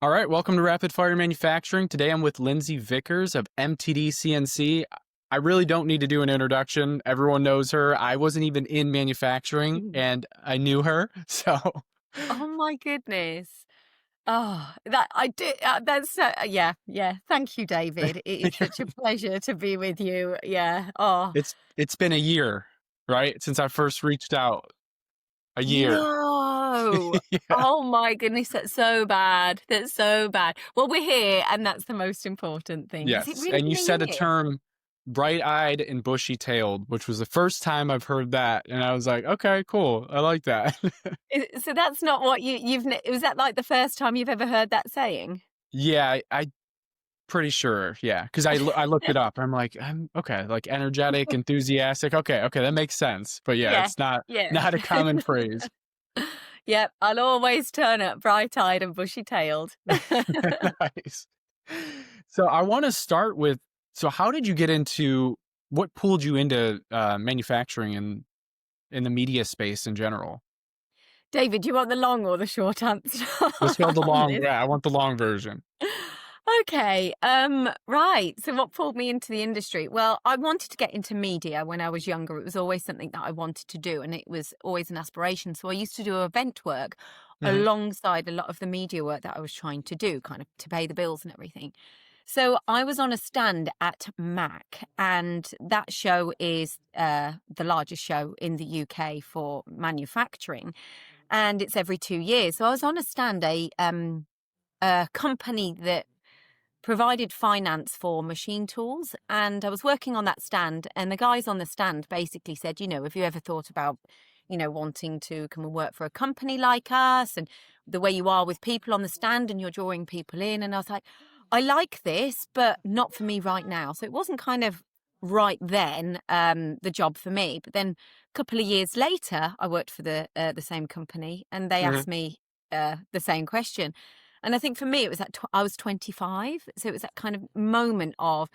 All right, welcome to Rapid Fire Manufacturing. Today I'm with Lyndsey Vickers of MTDCNC. I really don't need to do an introduction. Everyone knows her. I wasn't even in manufacturing Mhm. and I knew her. So, Oh my goodness. Oh, that I did. That's yeah. Thank you, David. It is such a pleasure to be with you. Yeah. Oh it's been a year, right? Since I first reached out. A year. no. Yeah. Oh my goodness, that's so bad. That's so bad. Well, we're here, and that's the most important thing. Has it Yes. really And you been a said a year? term bright-eyed and bushy-tailed, which was the first time I've heard that. And I was like, okay, cool. I like that. So that's not what you've. Was that like the first time you've ever heard that saying? Yeah, I pretty sure, yeah, 'cause I looked it up. I'm like, "I'm okay," like, energetic, enthusiastic, okay, that makes sense, but yeah, Yeah. it's not Yeah. not a common phrase. Yep. I'll always turn up bright-eyed and bushy-tailed. Nice. So, I wanna start with so how did you get into what pulled you into, manufacturing and in the media space in general? David, do you want the long or the short answer Let's go the on long this? yeah, I want the long version. Okay, right. So what pulled me into the industry? Well, I wanted to get into media when I was younger. It was always something that I wanted to do, and it was always an aspiration. So I used to do event work Mhm, alongside a lot of the media work that I was trying to do, kind of to pay the bills and everything. So I was on a stand at Mac, and that show is the largest show in the UK for manufacturing, and it's every 2 years. So I was on a stand, a company that provided finance for machine tools. And I was working on that stand, and the guys on the stand basically said, have you ever thought about, wanting to come and work for a company like us? And the way you are with people on the stand and you're drawing people in. And I was like, I like this, but not for me right now. So it wasn't kind of right then the job for me. But then a couple of years later, I worked for the same company, and they mhm, asked me the same question. And I think for me, it was I was 25. So it was that kind of moment of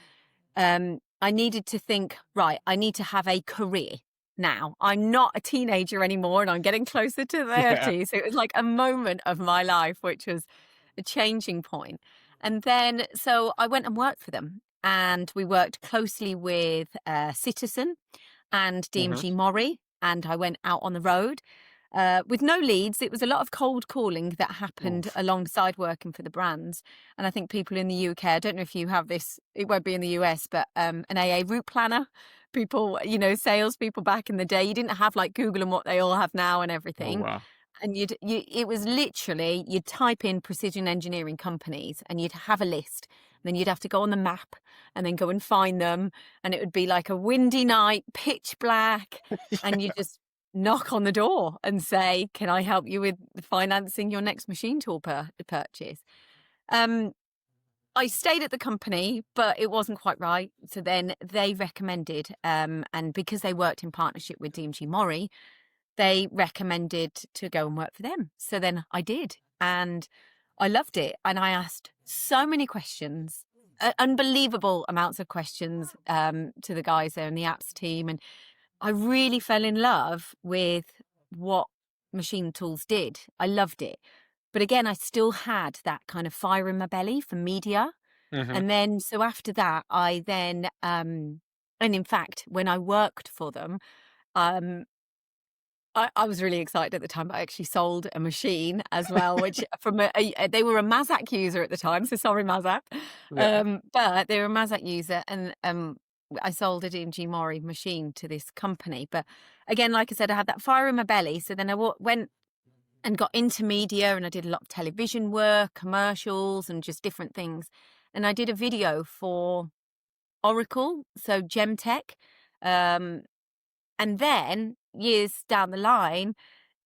I needed to think, right, I need to have a career now. I'm not a teenager anymore, and I'm getting closer to yeah, 30. So it was like a moment of my life, which was a changing point. And then, so I went and worked for them. And we worked closely with Citizen and mhm, DMG Mori. And I went out on the road with no leads. It was a lot of cold calling that happened oof, alongside working for the brands. And I think people in the UK, I don't know if you have this, it won't be in the US, but an AA route planner. People, salespeople back in the day, you didn't have like Google and what they all have now and oh, everything. wow, And it was literally, you'd type in precision engineering companies and you'd have a list. Then you'd have to go on the map and then go and find them. And it would be like a windy night, pitch black. And you just knock on the door and say, can I help you with financing your next machine tool purchase? Um, I stayed at the company, but it wasn't quite right. So then they recommended, and because they worked in partnership with DMG Mori, they recommended to go and work for them. So then I did, and I loved it. And I asked so many questions, unbelievable amounts of questions, to the guys there in the apps team. And I really fell in love with what machine tools did. I loved it. But again, I still had that kind of fire in my belly for media. mhm, And then, so after that, and in fact, when I worked for them, um, I was really excited at the time. I actually sold a machine as well, which from they were a Mazak user at the time. So sorry, Mazak. yeah, But they were a Mazak user, and I sold a DMG Mori machine to this company. But again, like I said, I had that fire in my belly. So then I went and got into media, and I did a lot of television work, commercials, and just different things. And I did a video for Oracle, so Gemtech. Um, and then years down the line,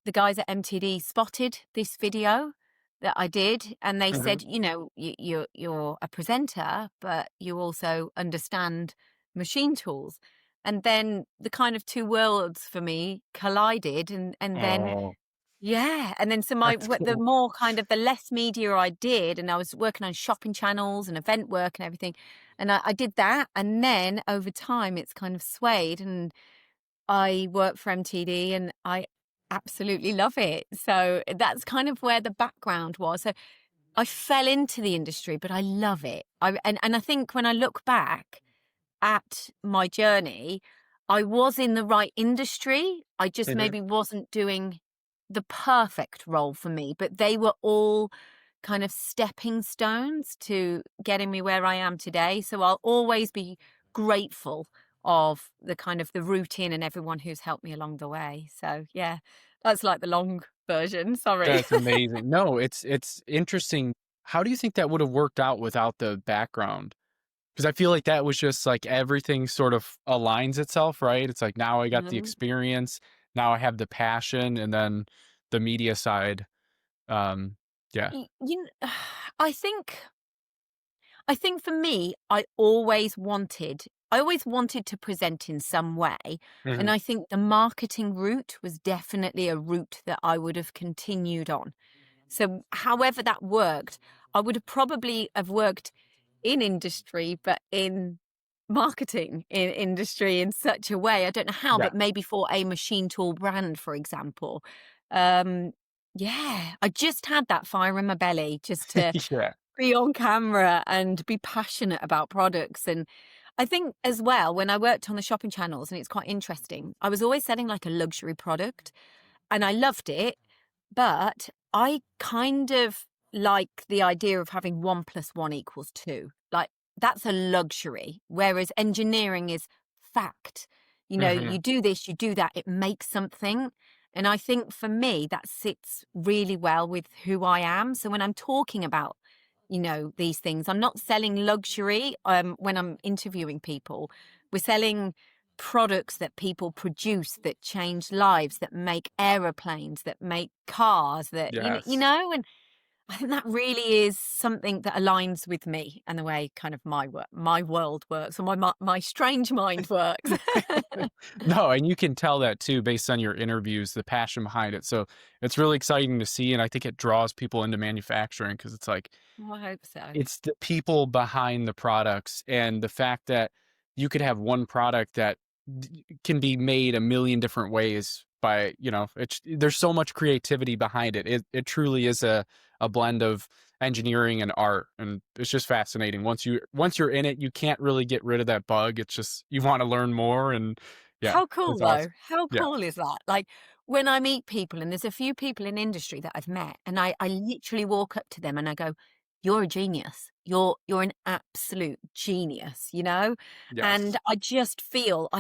the guys at MTD spotted this video that I did, and they mhm, said, you're a presenter, but you also understand machine tools. And then the kind of two worlds for me collided, and then oh, yeah, and then so that's the cool. more kind of the less media I did, and I was working on shopping channels and event work and everything, and I did that, and then over time it's kind of swayed, and I work for MTD, and I absolutely love it. So that's kind of where the background was. So I fell into the industry, but I love it. And I think when I look back at my journey, I was in the right industry. I just Mhm. maybe wasn't doing the perfect role for me, but they were all kind of stepping stones to getting me where I am today. So I'll always be grateful of the kind of the routine and everyone who's helped me along the way. So yeah, that's like the long version. Sorry. That's amazing. No, it's interesting. How do you think that would have worked out without the background? Because I feel like that was just like everything sort of aligns itself, right? It's like now I got the Mhm. experience, now I have the passion, and then the media side. Um, yeah. I think for me, I always wanted to present in some way. And Mhm. I think the marketing route was definitely a route that I would have continued on. So however that worked, I would have probably have worked in industry, but in marketing in industry in such a way. I don't know how, Yeah. but maybe for a machine tool brand, for example. Um, yeah, I just had that fire in my belly just to Yeah. be on camera and be passionate about products. And I think as well, when I worked on the shopping channels, and it's quite interesting, I was always selling like a luxury product and I loved it, but I kind of like the idea of having 1 + 1 = 2. Like that's a luxury, whereas engineering is fact. Mhm. You do this, you do that, it makes something. And I think for me, that sits really well with who I am. So when I'm talking about, these things, I'm not selling luxury. When I'm interviewing people, we're selling products that people produce that change lives, that make aeroplanes, that make cars, that Yes. and I think that really is something that aligns with me and the way kind of my world works, or my strange mind works. No, and you can tell that too based on your interviews, the passion behind it. So it's really exciting to see, and I think it draws people into manufacturing because it's like I hope so. it's the people behind the products and the fact that you could have one product that can be made a million different ways by, there's so much creativity behind it. It truly is a blend of engineering and art, and it's just fascinating. Once you're in it, you can't really get rid of that bug. It's just you want to learn more, and yeah, How cool it's though? awesome. How Yeah. cool is that? Like when I meet people, and there's a few people in industry that I've met, and I literally walk up to them and I go, "You're a genius. You're an absolute genius." And Yes. I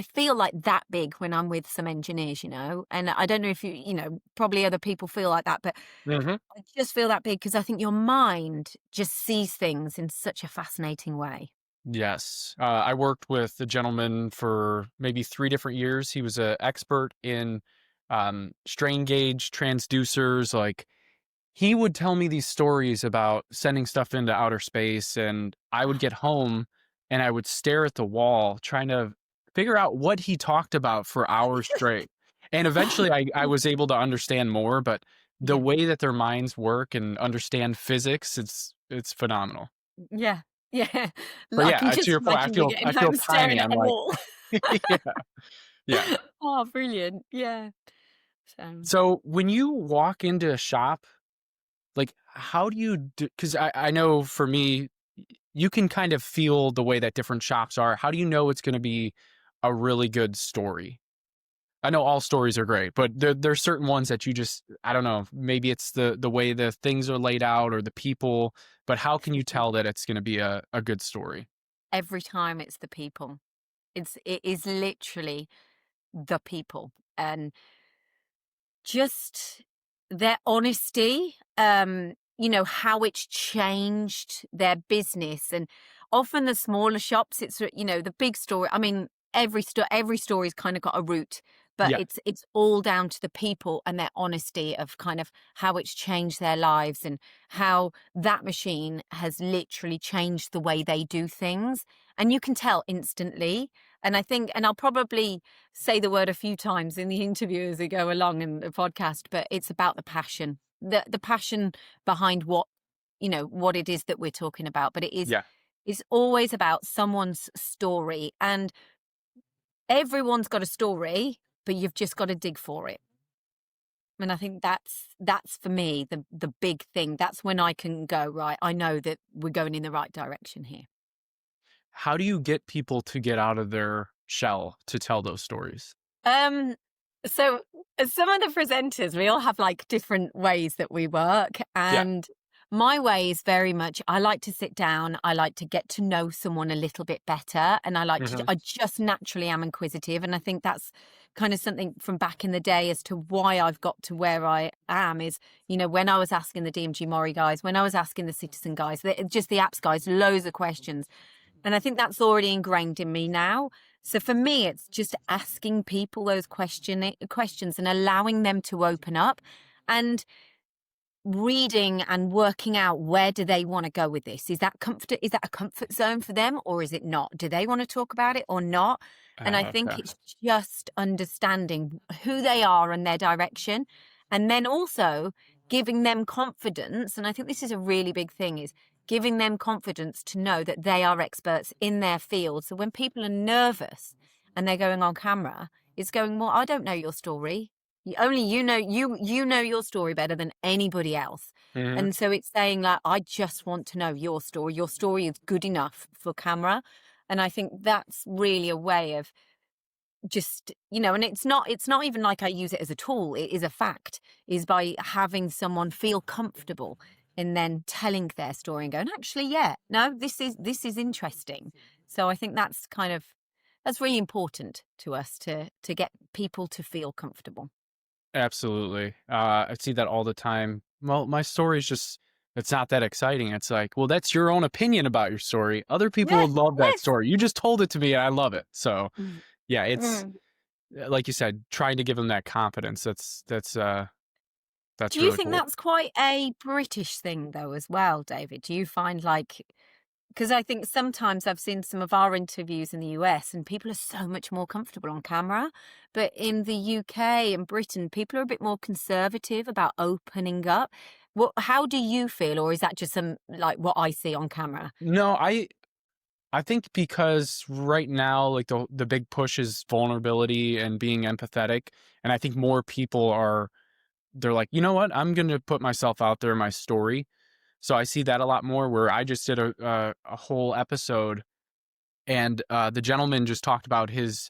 feel like that big when I'm with some engineers. And I don't know if probably other people feel like that, but Mhm. I just feel that big because I think your mind just sees things in such a fascinating way. Yes. I worked with a gentleman for maybe 3 different years. He was an expert in, strain gauge transducers. Like, he would tell me these stories about sending stuff into outer space, and I would get home and I would stare at the wall trying to figure out what he talked about for hours straight. And eventually I was able to understand more, but the Yeah. way that their minds work and understand physics, it's phenomenal. Yeah. Yeah. But I yeah, can to just your point, imagine you getting I feel home tiny. staring at I'm a like, wall. yeah, yeah. Oh, brilliant. Yeah. So So when you walk into a shop, like how do you do, because I know for me, you can kind of feel the way that different shops are. How do you know it's going to be a really good story? I know all stories are great, but there's certain ones that you just, I don't know, maybe it's the way the things are laid out or the people, but how can you tell that it's going to be a good story? every time it's the people. It is literally the people. And just their honesty, how it's changed their business. And often the smaller shops, it's, the big story. I mean, every story's kind of got a root, but Yeah. it's all down to the people and their honesty of kind of how it's changed their lives and how that machine has literally changed the way they do things. And you can tell instantly. And I think, and I'll probably say the word a few times in the interview as we go along in the podcast, but it's about the passion, the passion behind what it is that we're talking about. But Yeah. it's always about someone's story, and everyone's got a story, but you've just got to dig for it. And I think that's for me the big thing. That's when I can go, right, I know that we're going in the right direction here. How do you get people to get out of their shell to tell those stories? Um, so some of the presenters, we all have like different ways that we work. Yeah. And my way is very much, I like to sit down, I like to get to know someone a little bit better. And Mhm. I just naturally am inquisitive. And I think that's kind of something from back in the day as to why I've got to where I am is, when I was asking the DMG Mori guys, when I was asking the Citizen guys, just the apps guys, loads of questions. And I think that's already ingrained in me now. So for me, it's just asking people those questions and allowing them to open up and reading and working out where do they want to go with this. Is that a comfort zone for them or is it not? Do they want to talk about it or not? And I think Okay. it's just understanding who they are and their direction. And then also giving them confidence. And I think this is a really big thing is giving them confidence to know that they are experts in their field. So when people are nervous and they're going on camera, it's going, well, I don't know your story. Only you know your story better than anybody else. Mhm. And so it's saying like, I just want to know your story. Your story is good enough for camera. And I think that's really a way of just, and it's not even like I use it as a tool. It is a fact, is by having someone feel comfortable and then telling their story and going, actually, yeah, no, this is interesting. So I think that's really important to us to get people to feel comfortable. Absolutely. I see that all the time. Well, my story's just it's not that exciting. It's like, well, that's your own opinion about your story. Other people Yes, would love that yes. story. You just told it to me and I love it. So, Mm, yeah, it's mm. like you said, trying to give them that confidence. That's Do you really think cool. that's quite a British thing though as well, David? Do you find like because I think sometimes I've seen some of our interviews in the US and people are so much more comfortable on camera, but in the UK and Britain, people are a bit more conservative about opening up. How do you feel, or is that just some like what I see on camera? No, I think because right now, like the big push is vulnerability and being empathetic, and I think more people are they're like, you know what, I'm going to put myself out there, my story. So I see that a lot more. Where I just did a whole episode, and the gentleman just talked about his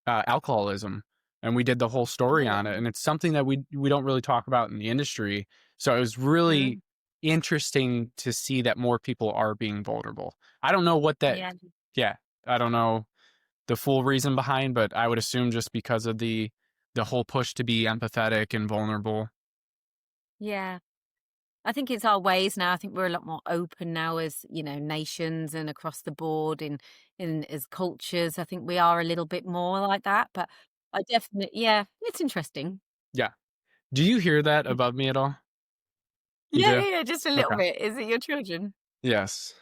alcoholism, and we did the whole story Oh on wow. it. And it's something that we don't really talk about in the industry. So it was really Mm, interesting to see that more people are being vulnerable. I don't know what that. yeah. Yeah, I don't know the full reason behind, but I would assume just because of the whole push to be empathetic and vulnerable. Yeah. I think it's our ways now. I think we're a lot more open now as, nations and across the board in as cultures. I think we are a little bit more like that, but I definitely yeah, it's interesting. Yeah. Do you hear that above me at all? You Yeah, do? yeah, yeah, just a little Okay. bit. Is it your children? Yes.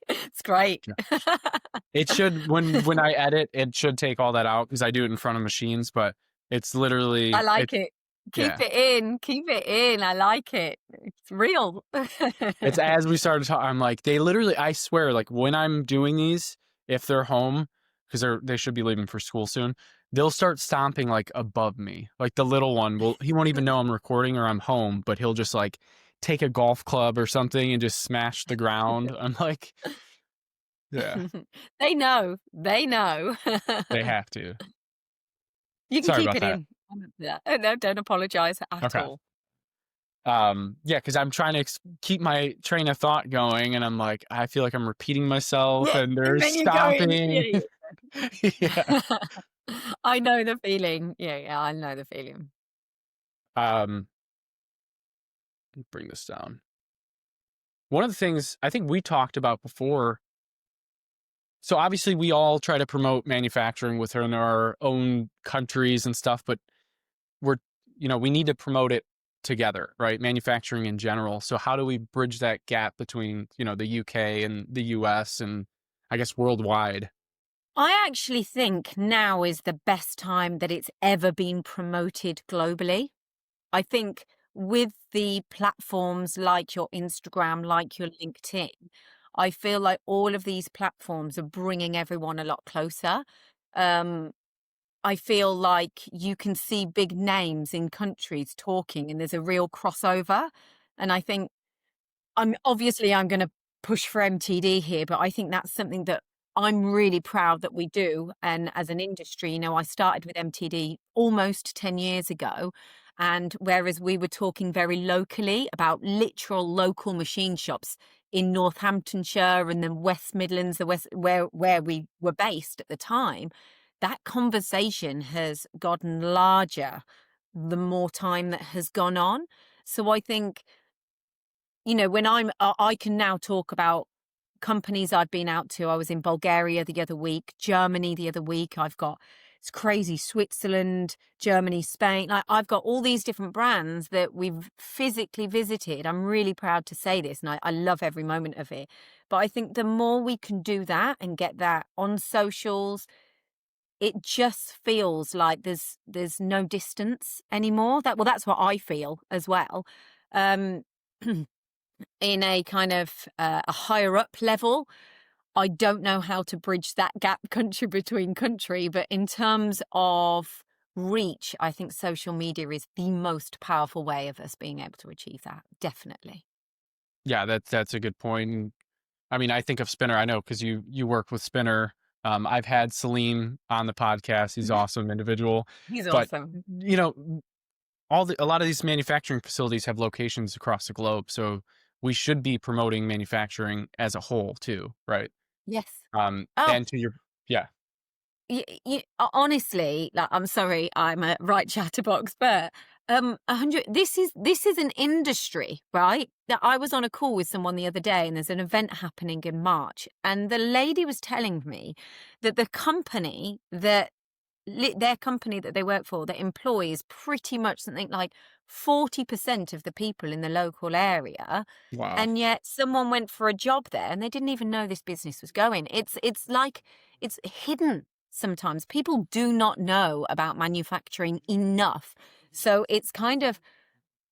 It's great. Yeah. It should when I edit, it should take all that out because I do it in front of machines, but it's I literally like it. yeah. Keep it in. Keep it in. I like it. It's real. It's as we started talking, I'm like, they literally, I swear, like when I'm doing these, if they're home, because they should be leaving for school soon, they'll start stomping like above me. Like the little one he won't even know I'm recording or I'm home, but he'll just like take a golf club or something and just smash the ground. I'm like, yeah, They know. They know. they have to. You can Sorry keep about it that. in. Yeah. Oh, no, don't apologize at Okay. all. Yeah, because I'm trying to keep my train of thought going, and I'm like, I feel like I'm repeating myself, Yeah, and they're and then you go in. stopping. Yeah, Yeah. yeah. I know the feeling. Yeah, yeah, I know the feeling. Um, bring this down. One of the things I think we talked about before. So obviously, we all try to promote manufacturing within our own countries and stuff, but we're we need to promote it together, right? Manufacturing in general. So how do we bridge that gap between the UK and the US and I guess worldwide? I actually think now is the best time that it's ever been promoted globally. I think with the platforms like your Instagram, like your LinkedIn, I feel like all of these platforms are bringing everyone a lot closer. Um, I feel like you can see big names in countries talking and there's a real crossover. And I think I'm going to push for MTD here, but I think that's something that I'm really proud that we do. And as an industry, I started with MTD almost 10 years ago. And whereas we were talking very locally about literal local machine shops in Northamptonshire and the West Midlands, the West where we were based at the time, that conversation has gotten larger the more time that has gone on. So I think, when I can now talk about companies I've been out to. I was in Bulgaria the other week, Germany the other week. It's crazy, Switzerland, Germany, Spain. Like, I've got all these different brands that we've physically visited. I'm really proud to say this, and I love every moment of it. But I think the more we can do that and get that on socials, it just feels like there's no distance anymore. That's what I feel as well. Um, in a kind of a higher up level, I don't know how to bridge that gap country between country, but in terms of reach, I think social media is the most powerful way of us being able to achieve that. Definitely. Yeah, that's a good point. And, I mean, I think of Spinner. I know because you work with Spinner. I've had Salim on the podcast. He's an Yeah, awesome individual. he's But awesome. a lot of these manufacturing facilities have locations across the globe, so we should be promoting manufacturing as a whole too, right? Yes. Oh, And to your yeah. honestly, like, I'm sorry, I'm a right chatterbox, but 100. This is an industry, right? That I was on a call with someone the other day, and there's an event happening in March, and the lady was telling me that their company that they work for that employs pretty much something like 40% of the people in the local area, Wow. and yet someone went for a job there and they didn't even know this business was going. It's like it's hidden sometimes. People do not know about manufacturing enough. So it's kind of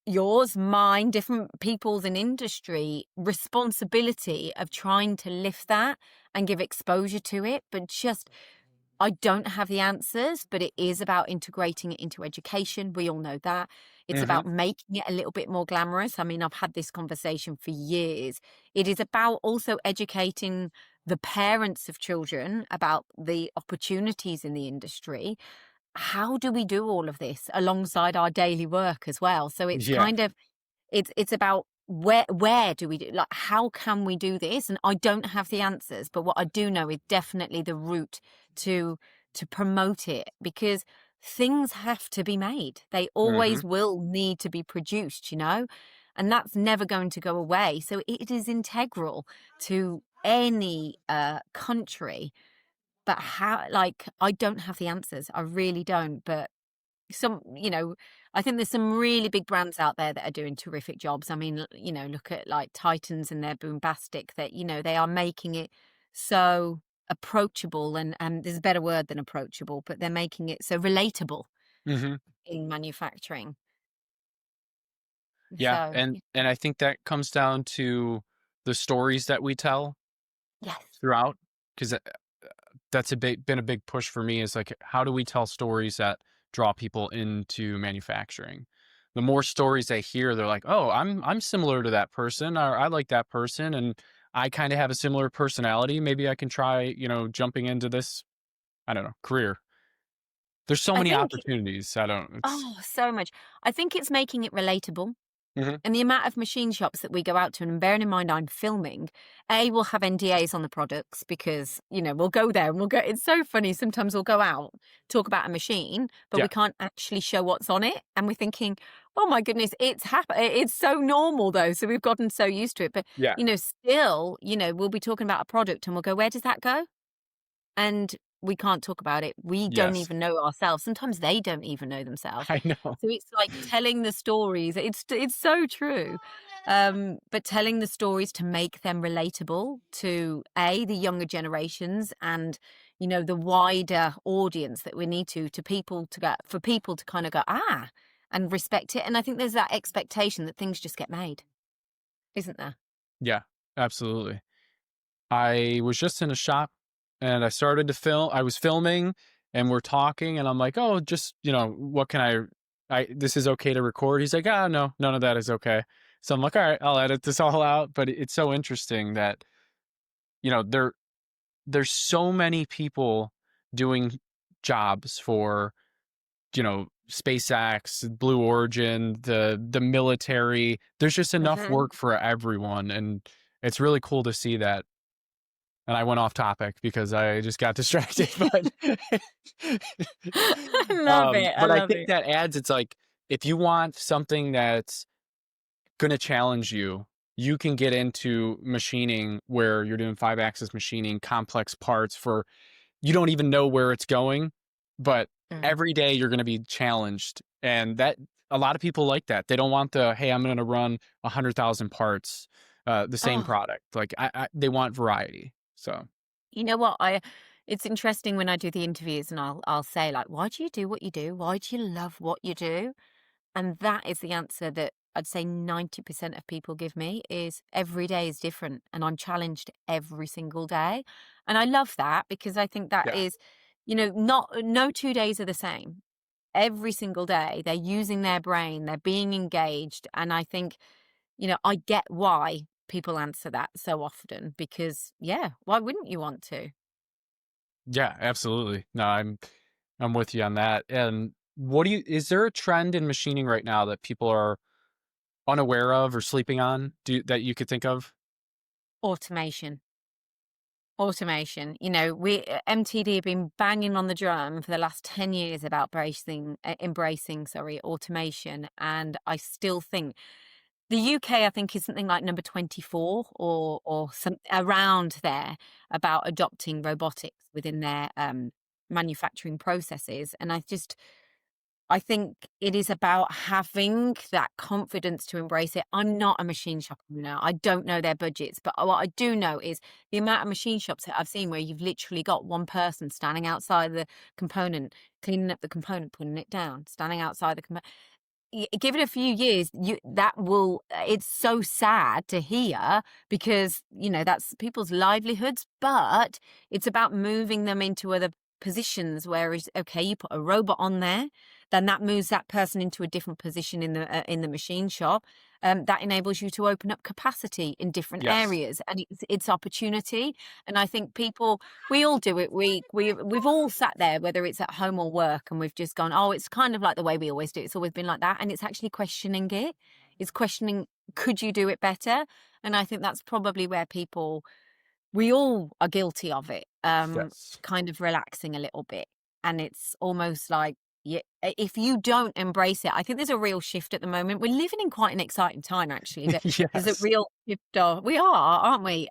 yours, mine, different people's in industry responsibility of trying to lift that and give exposure to it, but just I don't have the answers, but it is about integrating it into education. We all know that. It's Hmm. about making it a little bit more glamorous. I mean, I've had this conversation for years. It is about also educating the parents of children about the opportunities in the industry. How do we do all of this alongside our daily work as well? So it's Yeah. kind of it's about where do we do, like, how can we do this? And I don't have the answers, but what I do know is definitely the route to promote it, because things have to be made. They Hmm. always will need to be produced, and that's never going to go away. So it is integral to any country. But how, like, I don't have the answers. I really don't. But some, I think there's some really big brands out there that are doing terrific jobs. I mean, look at like Titans and their Boombastic, that, they are making it so approachable, and there's a better word than approachable, but they're making it so relatable Hmm. in manufacturing. Yeah, So, and I think that comes down to the stories that we tell yes, throughout, because that's been a big push for me, is like, how do we tell stories that draw people into manufacturing? The more stories they hear, they're like, oh, I'm similar to that person, or I like that person, and I kind of have a similar personality. Maybe I can try, jumping into this, I don't know, career. There's so I many think, opportunities. I don't, it's, so much. I think it's making it relatable. hmm. And the amount of machine shops that we go out to, and bearing in mind I'm filming, we'll have NDAs on the products because, we'll go there and it's so funny. Sometimes we'll go out, talk about a machine, but Yeah, we can't actually show what's on it. And we're thinking, oh my goodness, it's so normal though. So we've gotten so used to it. But, yeah, still, we'll be talking about a product and we'll go, where does that go? And we can't talk about it. We don't yes. even know ourselves. Sometimes they don't even know themselves. I know. So it's like telling the stories. It's so true. But telling the stories to make them relatable to the younger generations, and the wider audience that we need to people to get for people to kind of go and respect it. And I think there's that expectation that things just get made, isn't there? Yeah, absolutely. I was just in a shop and I started to film. I was filming and we're talking, and I'm like, oh, just, what can this is okay to record. He's like, ah, no, none of that is okay. So I'm like, all right, I'll edit this all out. But it's so interesting that, you know, there there's so many people doing jobs for, SpaceX, Blue Origin, the military. There's just enough Mhm. work for everyone, and it's really cool to see that. And I went off topic because I just got distracted, but I love it. I but I love think it. that adds, it's like, if you want something that's gonna challenge you, you can get into machining where you're doing 5-axis machining, complex parts for, you don't even know where it's going, but Mm. every day you're gonna be challenged, and that, a lot of people like that. They don't want the, "Hey, I'm gonna run 100,000 parts, the same Oh, product." Like, they want variety, so you know what? It's interesting when I do the interviews and I'll say like, "Why do you do what you do? Why do you love what you do?" And that is the answer that I'd say 90% of people give me is every day is different and I'm challenged every single day. And I love that because I think that yeah. is, not no 2 days are the same. Every single day they're using their brain, they're being engaged, and I think, I get why people answer that so often because yeah, why wouldn't you want to? Yeah, absolutely. No, I'm with you on that. And is there a trend in machining right now that people are unaware of or sleeping on, that you could think of? Automation. Automation. We MTD have been banging on the drum for the last 10 years about embracing, sorry, automation. And I still think the UK, I think, is something like number 24 or some around there about adopting robotics within their manufacturing processes. And I think it is about having that confidence to embrace it. I'm not a machine shop owner. I don't know their budgets, but what I do know is the amount of machine shops that I've seen where you've literally got one person standing outside the component, cleaning up the component, putting it down, standing outside the component. Give it a few years, it's so sad to hear because, that's people's livelihoods, but it's about moving them into other positions where is okay, you put a robot on there, then that moves that person into a different position in the machine shop. That enables you to open up capacity in different Yes. areas, and it's opportunity. And I think people, we all do it. We've all sat there, whether it's at home or work, and we've just gone, oh, it's kind of like the way we always do it. It's always been like that, and it's actually questioning it. It's questioning, could you do it better? And I think that's probably where we all are guilty of it, Yes. kind of relaxing a little bit. And it's almost like, yeah, if you don't embrace it, I think there's a real shift at the moment. We're living in quite an exciting time, actually. There's a Yes. real shift. We are, aren't we?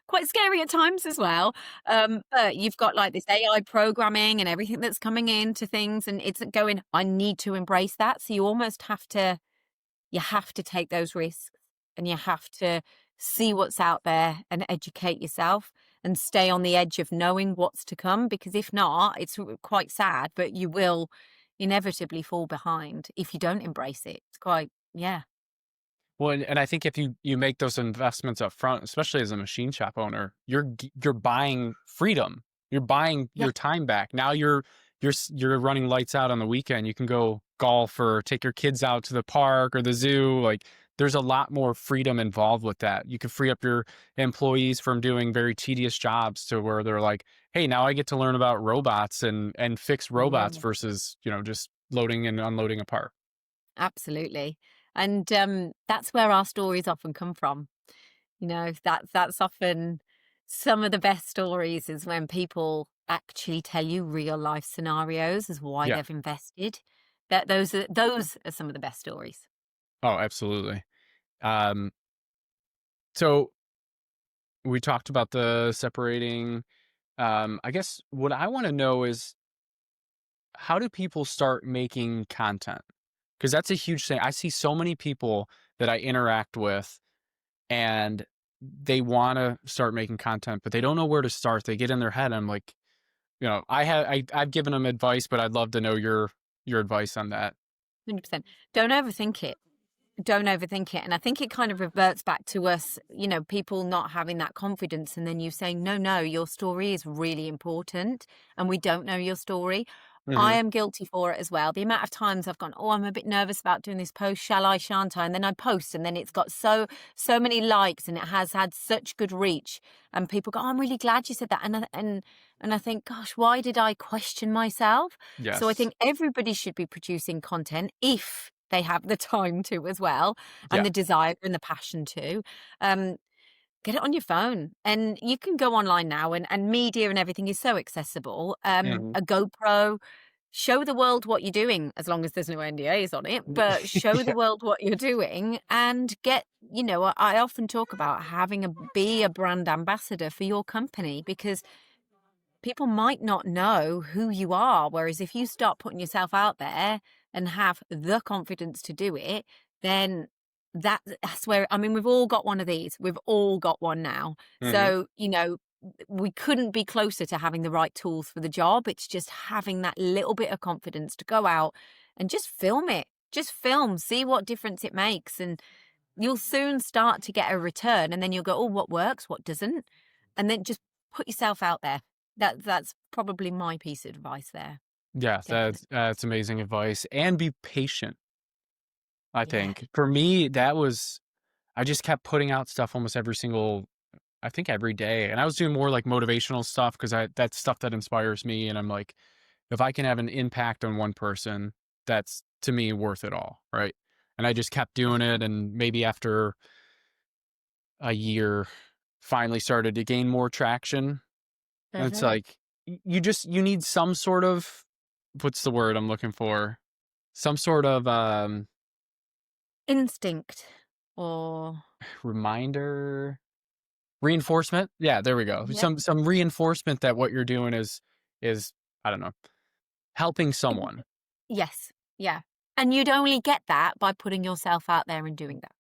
Quite scary at times as well. But you've got like this AI programming and everything that's coming into things, and it's going. I need to embrace that. So you almost have to take those risks and you have to see what's out there and educate yourself and stay on the edge of knowing what's to come, because if not, it's quite sad, but you will inevitably fall behind if you don't embrace it. It's quite, yeah. Well, and I think if you make those investments up front, especially as a machine shop owner, you're buying freedom. You're buying Yeah. your time back. Now you're running lights out on the weekend. You can go golf or take your kids out to the park or the zoo. Like, there's a lot more freedom involved with that. You can free up your employees from doing very tedious jobs to where they're like, hey, now I get to learn about robots and fix robots Mm, versus, just loading and unloading a part. absolutely. And that's where our stories often come from. That's often some of the best stories is when people actually tell you real life scenarios as why Yeah. they've invested. Those are some of the best stories. Oh, absolutely. Um, so we talked about the separating. I guess what I want to know is, how do people start making content? Because that's a huge thing. I see so many people that I interact with, and they want to start making content, but they don't know where to start. They get in their head. I'm like, I've given them advice, but I'd love to know your advice on that. 100%. Don't overthink it. don't overthink it. And I think it kind of reverts back to us, you know, people not having that confidence, and then you saying, no, your story is really important and we don't know your story. I Mhm. am guilty for it as well. The amount of times I've gone, oh, I'm a bit nervous about doing this post. Shall I, shan't I? And then I post, and then it's got so many likes, and it has had such good reach. And people go, oh, I'm really glad you said that. And I think, gosh, why did I question myself? So I Yes. think everybody should be producing content if they have the time to as well, and Yeah. the desire and the passion to. Um, Get it on your phone, and you can go online now, and media and everything is so accessible. Mhm. A GoPro, show the world what you're doing, as long as there's no NDAs on it, but show the Yeah. world what you're doing, and get, you know, I often talk about be a brand ambassador for your company, because people might not know who you are. Whereas if you start putting yourself out there and have the confidence to do it, then that's where, I mean, we've all got one of these. We've all got one now. Mhm. So, you know, we couldn't be closer to having the right tools for the job. It's just having that little bit of confidence to go out and just film it. Just film, see what difference it makes. And you'll soon start to get a return. And then you'll go, oh, what works, what doesn't? And then just put yourself out there. That's probably my piece of advice there. Yeah, Definitely. that's amazing advice, and be patient, I Yeah. think. For me, that was I just kept putting out stuff almost every single I think every day, and I was doing more, like, motivational stuff because I that's stuff that inspires me, and I'm like, "If I can have an impact on one person, that's, to me, worth it all," right? And I just kept doing it, and maybe after a year, finally started to gain more traction, and it's Mhm. like, you need some sort of what's the word I'm looking for? Some sort of, Instinct or reminder? Reinforcement? Yeah, there we go. yeah. Some reinforcement that what you're doing is, I don't know, helping Ex someone. Yes. Yeah. And you'd only get that by putting yourself out there and doing that.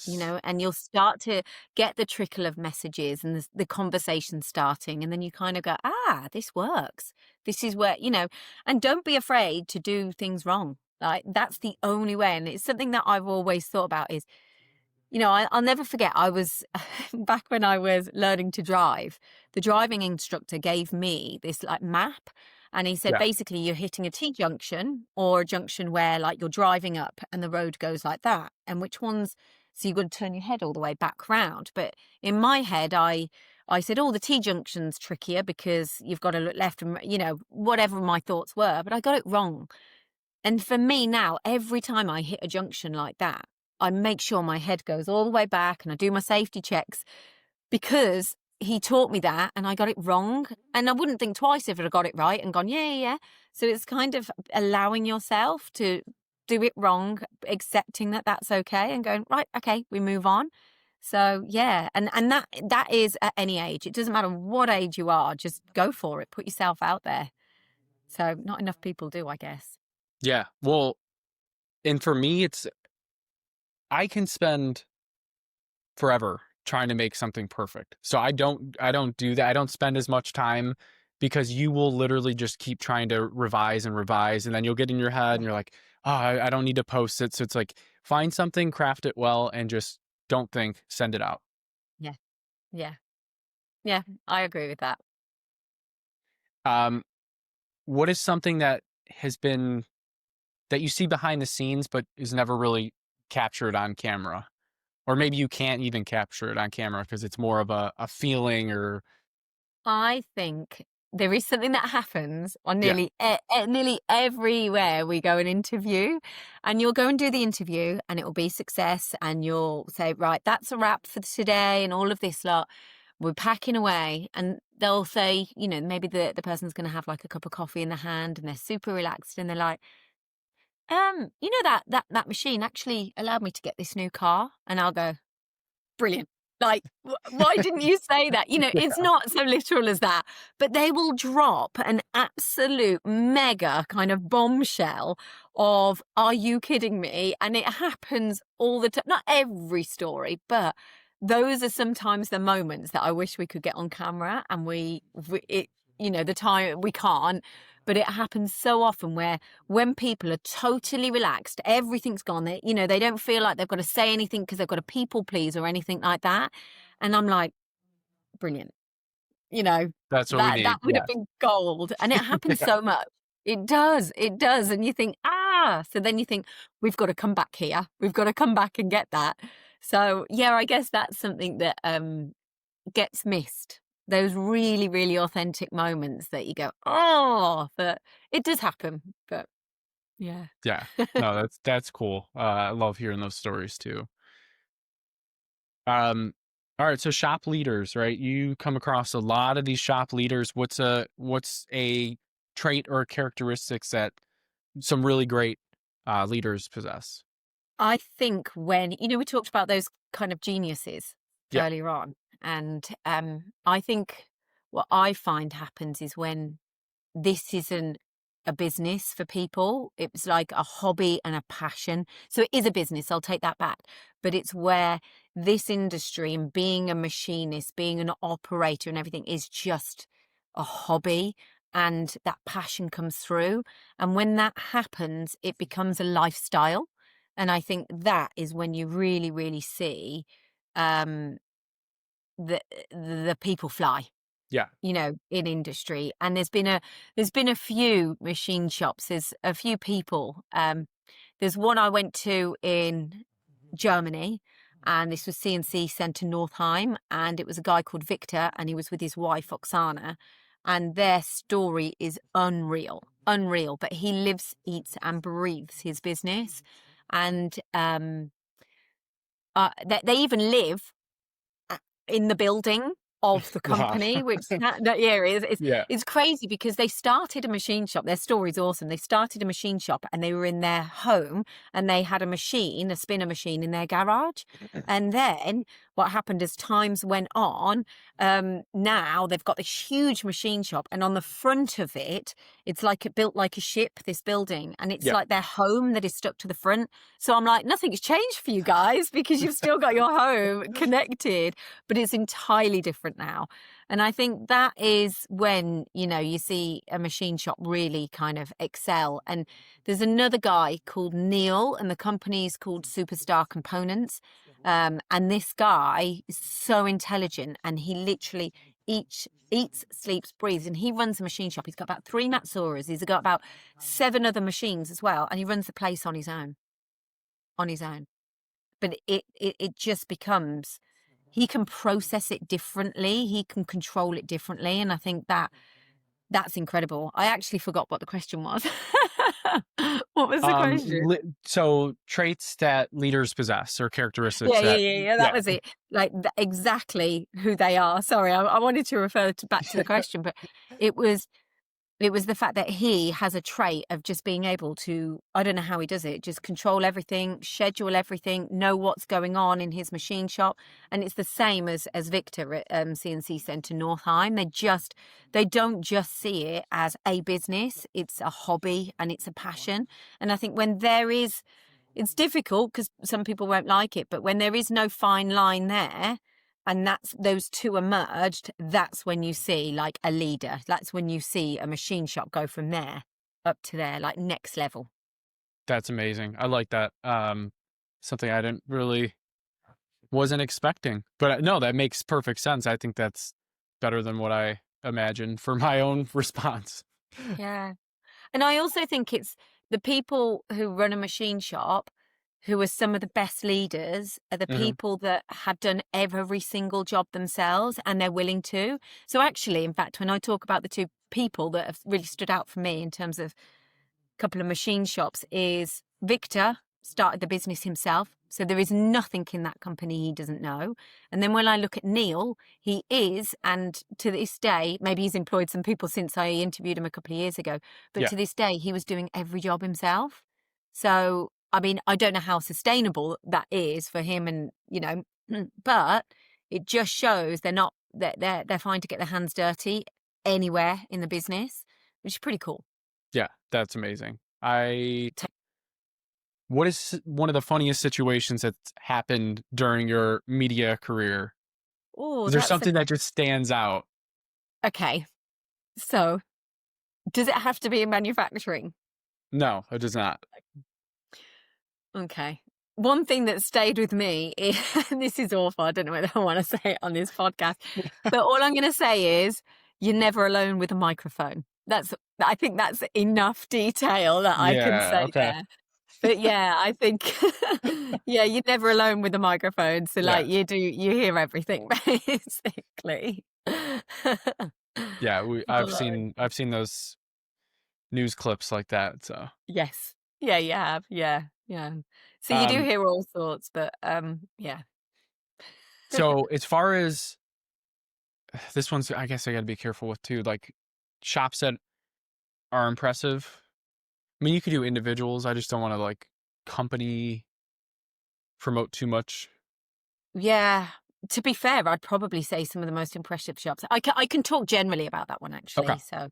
You Yes. know, and you'll start to get the trickle of messages and the conversation starting, and then you kind of go, ah, this works. This is where, you know, and don't be afraid to do things wrong. Like, that's the only way. And it's something that I've always thought about is, you know, I'll never forget, I was back when I was learning to drive, the driving instructor gave me this like map. And he said, Yeah. basically, you're hitting a T junction or a junction where like you're driving up and the road goes like that. And which ones, so you've got to turn your head all the way back round. But in my head, I said, oh, the T junction's trickier because you've got to look left and, you know, whatever my thoughts were, but I got it wrong. And for me now, every time I hit a junction like that, I make sure my head goes all the way back and I do my safety checks, because he taught me that and I got it wrong. And I wouldn't think twice if I'd got it right and gone, yeah, yeah, yeah. So it's kind of allowing yourself to do it wrong, accepting that that's okay and going, right, okay, we move on. So yeah, and that is at any age. It doesn't matter what age you are, just go for it. Put yourself out there. So not enough people do, I guess. Yeah. Well, and for me, it's I can spend forever trying to make something perfect. So I don't do that. I don't spend as much time because you will literally just keep trying to revise and revise, and then you'll get in your head and you're like, "Oh, I don't need to post it." So it's like, find something, craft it well, and just don't think, send it out. Yeah. Yeah. Yeah. I agree with that. Um, what is something that has been that you see behind the scenes but is never really captured on camera? Or maybe you can't even capture it on camera because it's more of a feeling or I think there is something that happens on yeah, nearly everywhere we go and interview, and you'll go and do the interview and it will be success, and you'll say, right, that's a wrap for today and all of this lot. We're packing away, and they'll say, you know, maybe the person's going to have like a cup of coffee in the hand and they're super relaxed and they're like, you know, that machine actually allowed me to get this new car. And I'll go, brilliant. Like, why didn't you say that? You know, it's yeah, not so literal as that, but they will drop an absolute mega kind of bombshell of, are you kidding me? And it happens all the time. Not every story, but those are sometimes the moments that I wish we could get on camera and the time we can't. But it happens so often where when people are totally relaxed, everything's gone. They don't feel like they've got to say anything because they've got to people please or anything like that. And I'm like, brilliant. That's what we That need. would have Yes. been gold. And it happens so much. It does. It does. And you think, so then you think, we've got to come back here. We've got to come back and get that. So yeah, I guess that's something that gets missed. Those really, really authentic moments that you go, but it does happen. But yeah. Yeah. No, that's cool. I love hearing those stories too. All right, so shop leaders, right? You come across a lot of these shop leaders. What's a trait or characteristics that some really great leaders possess? I think when, we talked about those kind of geniuses Yeah. earlier on. And I think what I find happens is when this isn't a business for people, it's like a hobby and a passion. So it is a business, I'll take that back. But it's where this industry and being a machinist, being an operator and everything is just a hobby, and that passion comes through. And when that happens, it becomes a lifestyle. And I think that is when you really, really see um, the people fly, Yeah. in industry. And there's been a few machine shops. There's a few people. There's one I went to in Germany, and this was CNC Centre Northheim, and it was a guy called Victor, and he was with his wife Oksana, and their story is unreal. But he lives, eats, and breathes his business, and they even live in the building of the Wow. company, which that yeah is Yeah. it's crazy because they started a machine shop. Their story's awesome. They started a machine shop and they were in their home, and they had a spinner machine in their garage. And then what happened as times went on, now they've got this huge machine shop, and on the front of it, it's like it built like a ship, this building, and it's Yeah. like their home that is stuck to the front. So I'm like, nothing's changed for you guys because you've still got your home connected, but it's entirely different now. And I think that is when, you see a machine shop really kind of excel. And there's another guy called Neil, and the company's called Superstar Components. And this guy is so intelligent, and he literally eats, sleeps, breathes, and he runs a machine shop. He's got about 3 Matsuras. He's got about 7 other machines as well. And he runs the place on his own. But it just becomes, he can process it differently. He can control it differently. And I think that's incredible. I actually forgot what the question was. What was the question? So traits that leaders possess or characteristics Yeah. that, That yeah, was it. Like exactly who they are. Sorry, I wanted to refer back to the question, but it was the fact that he has a trait of just being able to, I don't know how he does it, just control everything, schedule everything, know what's going on in his machine shop. And it's the same as Victor at CNC Centre Northheim. They don't just see it as a business, it's a hobby and it's a passion. And I think when it's difficult because some people won't like it, but when there is no fine line there, and those two are merged, that's when you see like a leader. That's when you see a machine shop go from there up to there, like next level. that's amazing. I like that. Something I wasn't expecting, but no, that makes perfect sense. I think that's better than what I imagined for my own response. Yeah. And I also think it's the people who run a machine shop who are some of the best leaders are the Mhm. people that have done every single job themselves, and they're willing to. So actually, in fact, when I talk about the two people that have really stood out for me in terms of a couple of machine shops, is Victor started the business himself. So there is nothing in that company he doesn't know. And then when I look at Neil, he is, and to this day, maybe he's employed some people since I interviewed him a couple of years ago, but Yeah, to this day, he was doing every job himself. So, I mean, I don't know how sustainable that is for him, and, but it just shows they're fine to get their hands dirty anywhere in the business, which is pretty cool. yeah, that's amazing. What is one of the funniest situations that's happened during your media career? Oh, Is there something that just stands out? okay. So, does it have to be in manufacturing? No, it does not. Okay. One thing that stayed with me is, and this is awful, I don't know whether I want to say it on this podcast, but all I'm going to say is you're never alone with a microphone. I think that's enough detail that I can Yeah, say okay. there. But yeah, I think, yeah, you're never alone with a microphone. So Yeah. like you hear everything basically. Yeah, But, I've seen those news clips like that, so. yes. Yeah, you have. Yeah. Yeah. So you do Um, hear all sorts, but yeah. so as far as this one's, I guess I gotta be careful with too, like, shops that are impressive. I mean, you could do individuals, I just don't wanna, like, company promote too much. Yeah. To be fair, I'd probably say some of the most impressive shops. I can talk generally about that one Okay. actually. So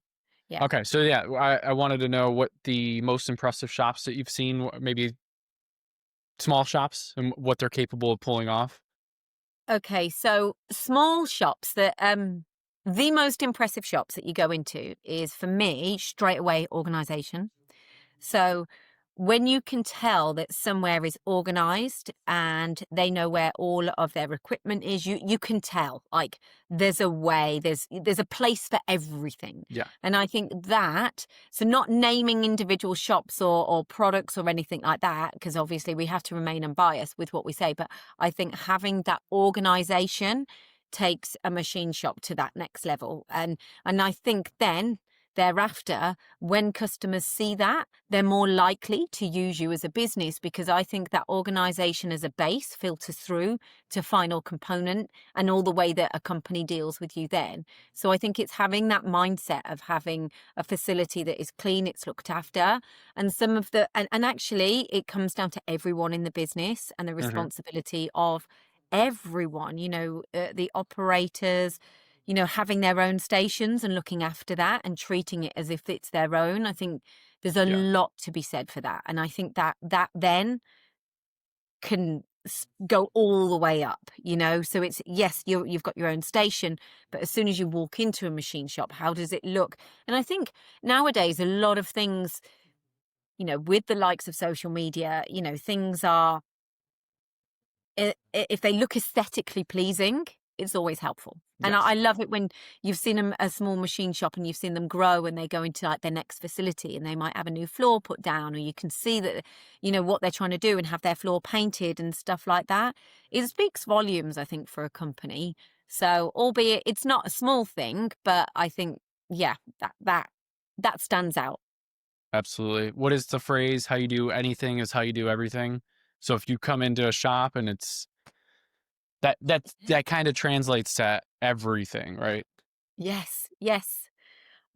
yeah. Okay, so yeah, I wanted to know what the most impressive shops that you've seen, maybe small shops, and what they're capable of pulling off. Okay, so small shops that the most impressive shops that you go into is for me straight away organization. So when you can tell that somewhere is organized and they know where all of their equipment is, you can tell like there's a way, there's a place for everything. Yeah, And I think that, so not naming individual shops or products or anything like that, because obviously we have to remain unbiased with what we say, but I think having that organization takes a machine shop to that next level. And I think then thereafter, when customers see that, they're more likely to use you as a business, because I think that organization as a base filters through to final component and all the way that a company deals with you then. So I think it's having that mindset of having a facility that is clean, it's looked after, and some of the, and actually it comes down to everyone in the business and the hmm, responsibility of everyone, the operators, having their own stations and looking after that and treating it as if it's their own. I think there's a yeah, lot to be said for that. And I think that then can go all the way up. So it's, yes, you've got your own station, but as soon as you walk into a machine shop, how does it look? And I think nowadays, a lot of things, with the likes of social media, things are, if they look aesthetically pleasing, it's always helpful. And I yes, love it when you've seen a small machine shop and you've seen them grow and they go into like their next facility and they might have a new floor put down, or you can see that, what they're trying to do and have their floor painted and stuff like that. It speaks volumes, I think, for a company. So, albeit it's not a small thing, but I think, yeah, that stands out. absolutely. What is the phrase? How you do anything is how you do everything. So if you come into a shop and it's that kind of translates to everything, right? Yes, yes.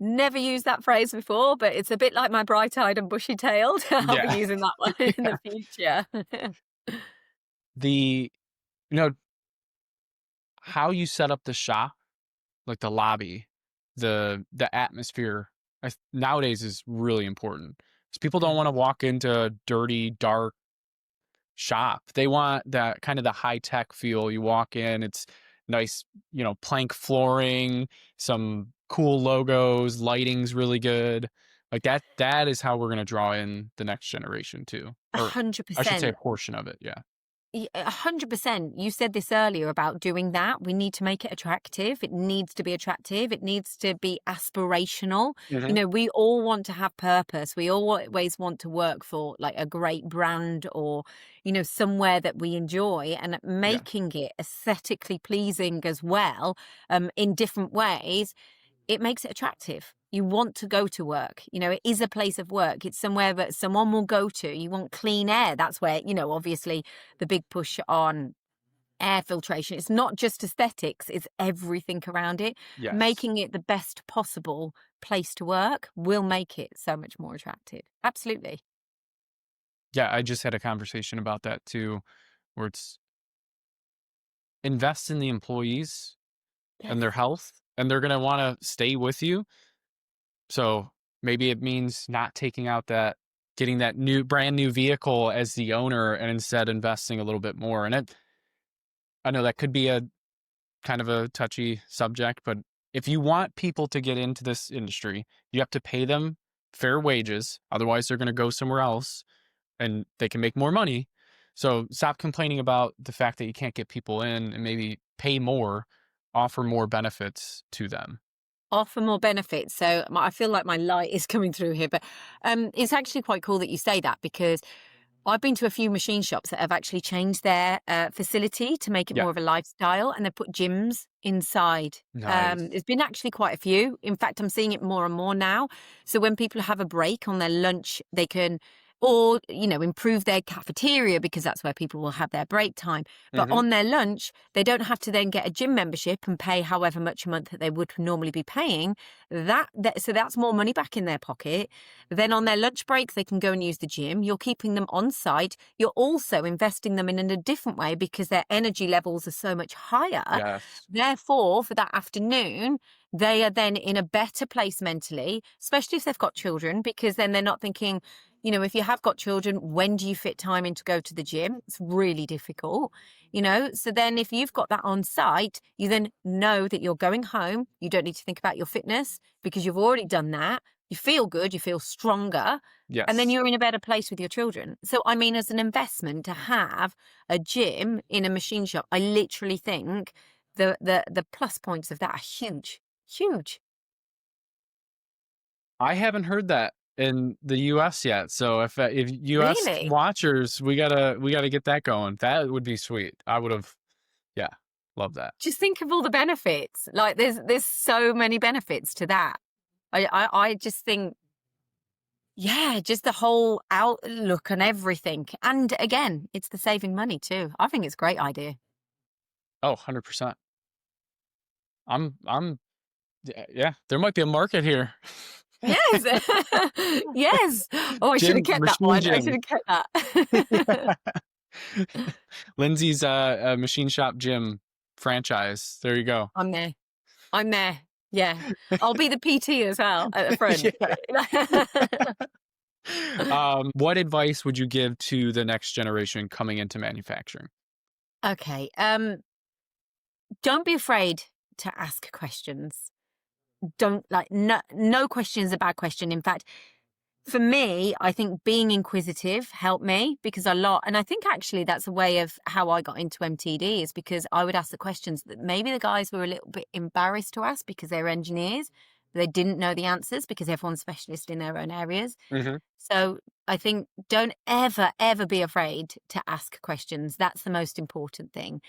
Never used that phrase before, but it's a bit like my bright-eyed and bushy-tailed. I'll be Yeah. using that one in Yeah. the future. The you know how you set up the shop, like the lobby, the atmosphere, nowadays is really important. Because people don't want to walk into a dirty, dark shop. They want that kind of the high tech feel. You walk in, it's nice, plank flooring, some cool logos, lighting's really good. Like that is how we're going to draw in the next generation too. Or I should say a 100%. portion of it. Yeah. 100%. You said this earlier about doing that. We need to make it attractive. It needs to be attractive. It needs to be aspirational. Hmm. We all want to have purpose. We always want to work for like a great brand or, somewhere that we enjoy, and Yeah. making it aesthetically pleasing as well, in different ways. It makes it attractive. You want to go to work. It is a place of work. It's somewhere that someone will go to. You want clean air. That's where, obviously the big push on air filtration. It's not just aesthetics, it's everything around it. Yes. Making it the best possible place to work will make it so much more attractive. Absolutely. Yeah. I just had a conversation about that too, where it's invest in the employees Yes. and their health, and they're going to want to stay with you. So maybe it means not taking out getting that brand new vehicle as the owner, and instead investing a little bit more. And I know that could be a kind of a touchy subject, but if you want people to get into this industry, you have to pay them fair wages. Otherwise, they're going to go somewhere else and they can make more money. So stop complaining about the fact that you can't get people in, and maybe pay more, offer more benefits to them. Offer more benefits. So I feel like my light is coming through here, but it's actually quite cool that you say that, because I've been to a few machine shops that have actually changed their facility to make it Yeah. more of a lifestyle, and they've put gyms inside. Nice. There's been actually quite a few. In fact, I'm seeing it more and more now. So when people have a break on their lunch, they can, or, improve their cafeteria, because that's where people will have their break time. But Hmm. on their lunch, they don't have to then get a gym membership and pay however much a month that they would normally be paying. So that's more money back in their pocket. Then on their lunch break, they can go and use the gym. You're keeping them on site. You're also investing them in a different way, because their energy levels are so much higher. Yes. Therefore, for that afternoon, they are then in a better place mentally, especially if they've got children, because then they're not thinking, if you have got children, when do you fit time in to go to the gym? It's really difficult, So then if you've got that on site, you then know that you're going home. You don't need to think about your fitness, because you've already done that. You feel good, you feel stronger, and then Yes. you're in a better place with your children. So, I mean, as an investment to have a gym in a machine shop, I literally think the plus points of that are huge, huge. I haven't heard that in the US yet. So if US Really? watchers, we gotta get that going. That would be sweet. I would have, yeah, love that. Just think of all the benefits. Like there's so many benefits to that. I just think, yeah, just the whole outlook and everything. And again, it's the saving money too. I think it's a great idea. Oh, 100%. I'm yeah, there might be a market here. Yes. Yes. Oh, I should have Gym, kept that machine one. I should gym. have kept that. Lindsay's machine shop gym franchise. There you go. I'm there. I'm there. Yeah. I'll be the PT as well at the front. Yeah. What advice would you give to the next generation coming into manufacturing? Okay. Don't be afraid to ask questions. Don't no question is a bad question. In fact, for me, I think being inquisitive helped me, because and I think actually that's a way of how I got into MTD, is because I would ask the questions that maybe the guys were a little bit embarrassed to ask, because they're engineers. They didn't know the answers, because everyone's specialist in their own areas. Hmm. So I think don't ever, ever be afraid to ask questions. That's the most important thing.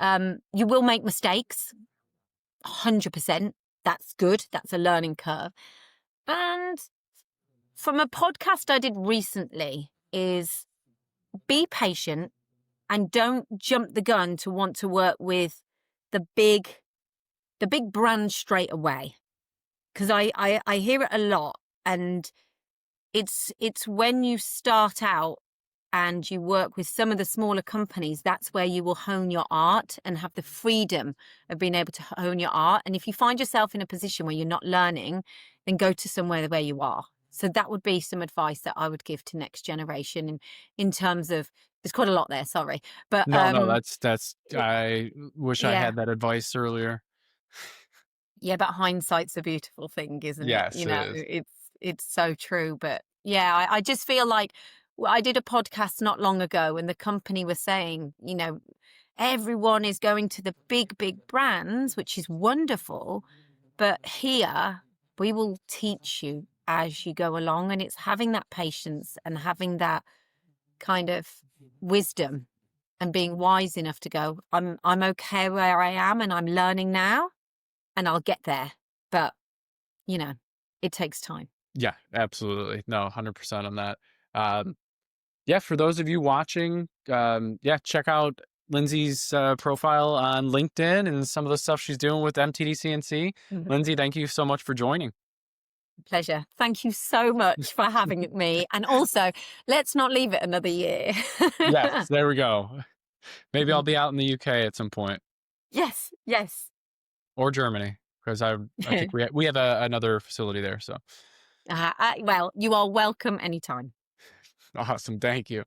You will make mistakes, 100%. That's good. That's a learning curve. And from a podcast I did recently is be patient and don't jump the gun to want to work with the big brand straight away. Because I hear it a lot, and it's when you start out and you work with some of the smaller companies, that's where you will hone your art and have the freedom of being able to hone your art. And if you find yourself in a position where you're not learning, then go to somewhere where you are. So that would be some advice that I would give to next generation in terms of, there's quite a lot there, sorry. But No, that's. I wish I yeah. had that advice earlier. Yeah, but hindsight's a beautiful thing, isn't it? Yes, it is. It's so true. But yeah, I just feel like I did a podcast not long ago, and the company was saying, everyone is going to the big brands, which is wonderful. But here we will teach you as you go along, and it's having that patience and having that kind of wisdom and being wise enough to go, I'm okay where I am, and I'm learning now, and I'll get there. But, it takes time. Yeah, absolutely. No, 100% on that. Yeah, for those of you watching, yeah, check out Lindsay's profile on LinkedIn and some of the stuff she's doing with MTDCNC. Mhm. Lindsay, thank you so much for joining. Pleasure. Thank you so much for having me. And also, let's not leave it another year. Yes, there we go. Maybe I'll be out in the UK at some point, Yes, yes. or Germany, because I think we have another facility there. So Well, you are welcome anytime. awesome. Thank you.